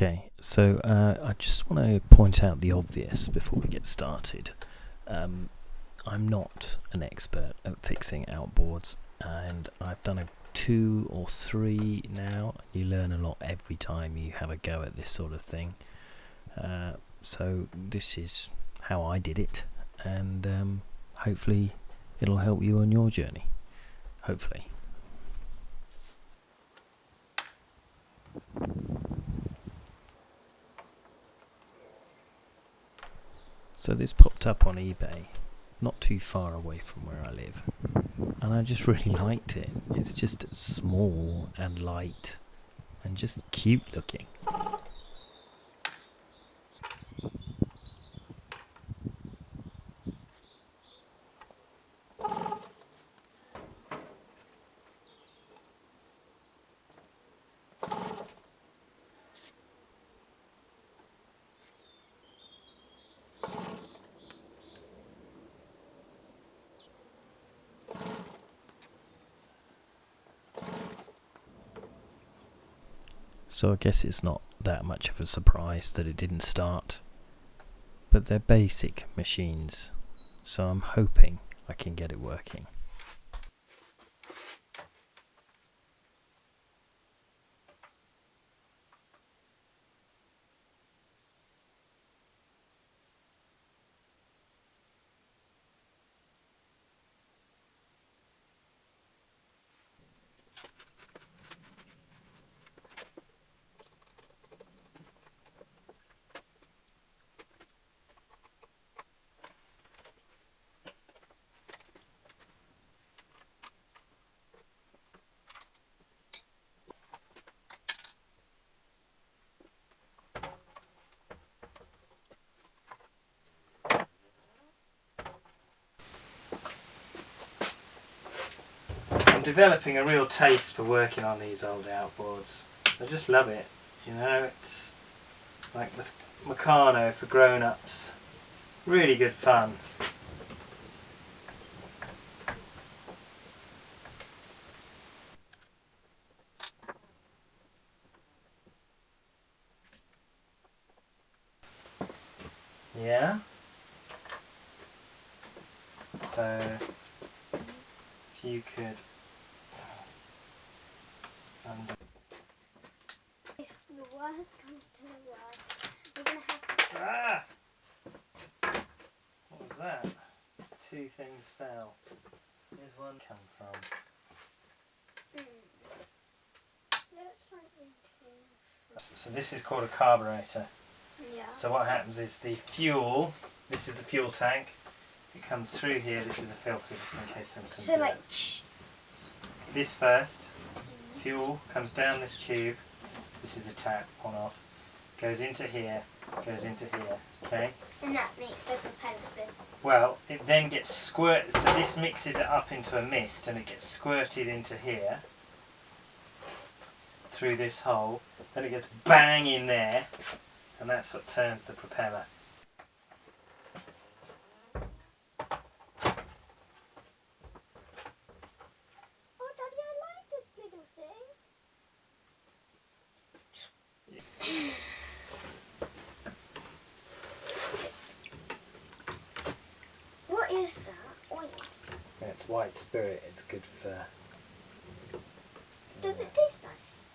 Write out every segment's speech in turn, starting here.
Okay, so I just want to point out the obvious before we get started. I'm not an expert at fixing outboards, and I've done 2 or 3 now. You learn a lot every time you have a go at this sort of thing. So this is how I did it, and hopefully it'll help you on your journey. Hopefully. So this popped up on eBay, not too far away from where I live, and I just really liked it. It's just small and light and just cute looking. So I guess it's not that much of a surprise that it didn't start, but they're basic machines, so I'm hoping I can get it working. I'm developing a real taste for working on these old outboards. I just love it, you know. It's like the Meccano for grown-ups. Really good fun. Yeah. So if you could if the worst comes to the worst, we're gonna have to. Ah! What was that? 2 things fell. Where's one come from? Looks like we do. So this is called a carburetor. Yeah. So what happens is the fuel, this is the fuel tank, it comes through here, this is a filter just in case there's some So dirt. like. This first, fuel comes down this tube, this is a tap on off, goes into here, okay? And that makes the propeller spin. Well, it then gets squirted, so this mixes it up into a mist and it gets squirted into here, through this hole, then it gets bang in there, and that's what turns the propeller. Oh, Daddy, I like this little thing. What is that? Oil. Yeah, it's white spirit, it's good for... Does it taste nice?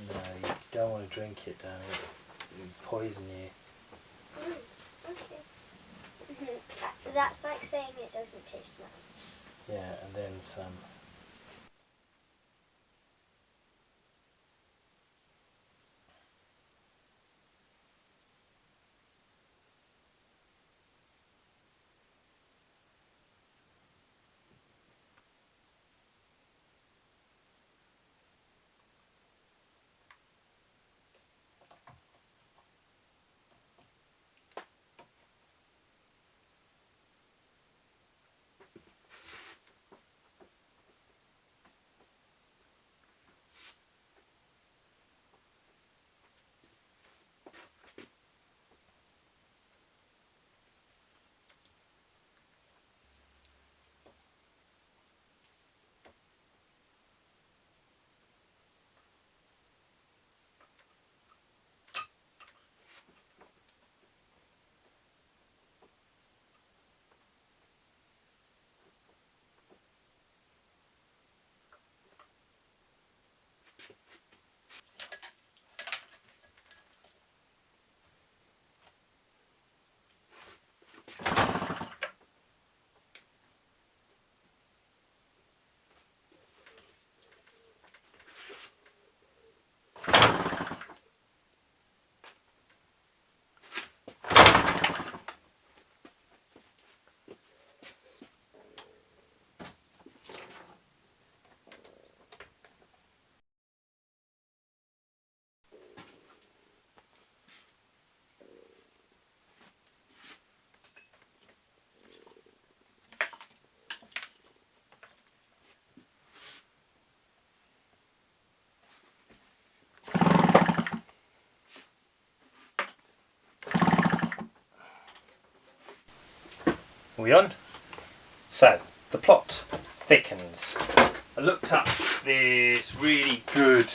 No, you don't want to drink it, Danny. It'll poison you. Okay. That's like saying it doesn't taste nice. Yeah, and then some. Are we on? So, the plot thickens. I looked up this really good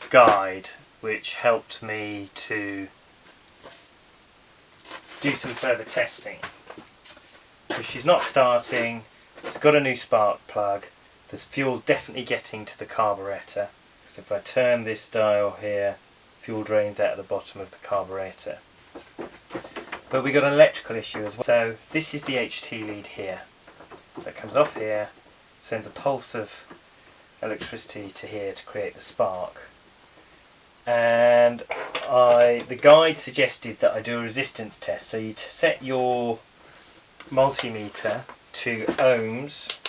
guide which helped me to do some further testing. So she's not starting, it's got a new spark plug, there's fuel definitely getting to the carburetor. So if I turn this dial here, fuel drains out of the bottom of the carburetor. But we got an electrical issue as well. So this is the HT lead here. So it comes off here, sends a pulse of electricity to here to create the spark. And the guide suggested that I do a resistance test. So you set your multimeter to ohms,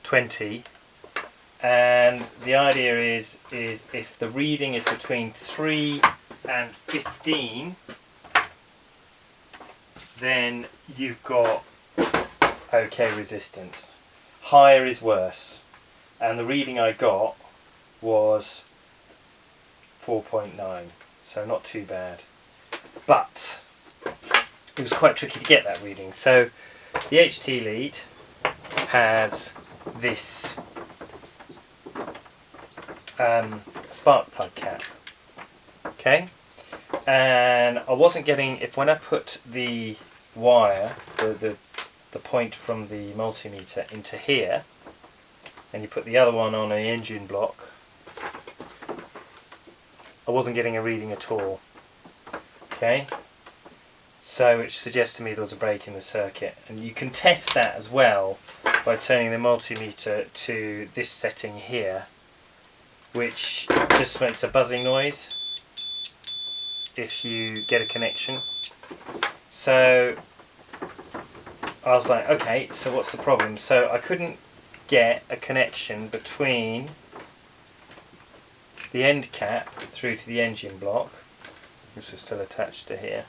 20, and the idea is if the reading is between 3 and 15, then you've got okay resistance. Higher is worse, and the reading I got was 4.9, so not too bad, but it was quite tricky to get that reading. So the HT lead has this spark plug cap, okay, and I wasn't getting, when I put the wire, the point from the multimeter into here, and you put the other one on an engine block, I wasn't getting a reading at all, okay, so which suggests to me there was a break in the circuit. And you can test that as well by turning the multimeter to this setting here, which just makes a buzzing noise if you get a connection. So I was like, okay, so what's the problem? So I couldn't get a connection between the end cap through to the engine block, which is still attached to here.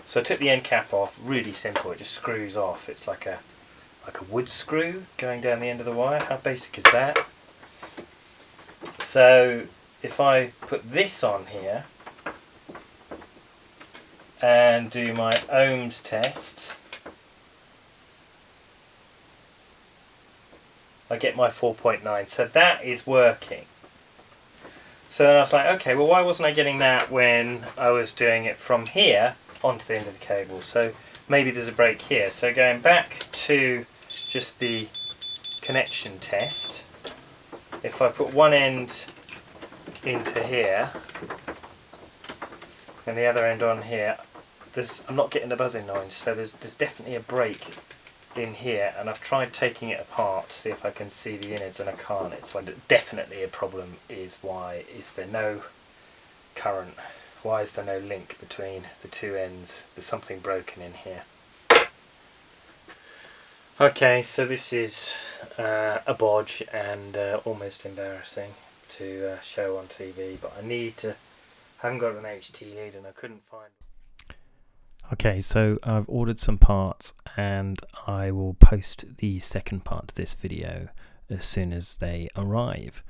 So I took the end cap off, really simple, it just screws off. It's like a wood screw going down the end of the wire. How basic is that? So if I put this on here and do my ohms test, I get my 4.9, so that is working. So then I was like, okay, well, why wasn't I getting that when I was doing it from here onto the end of the cable? So maybe there's a break here. So going back to just the connection test, if I put one end into here and the other end on here, I'm not getting the buzzing noise, so there's definitely a break in here, and I've tried taking it apart to see if I can see the innards, and I can't. It's like definitely a problem. Why is there no current? Why is there no link between the two ends? There's something broken in here. Okay, so this is a bodge and almost embarrassing to show on TV, but I haven't got an HT lead and I couldn't find. Okay, so I've ordered some parts and I will post the second part of this video as soon as they arrive.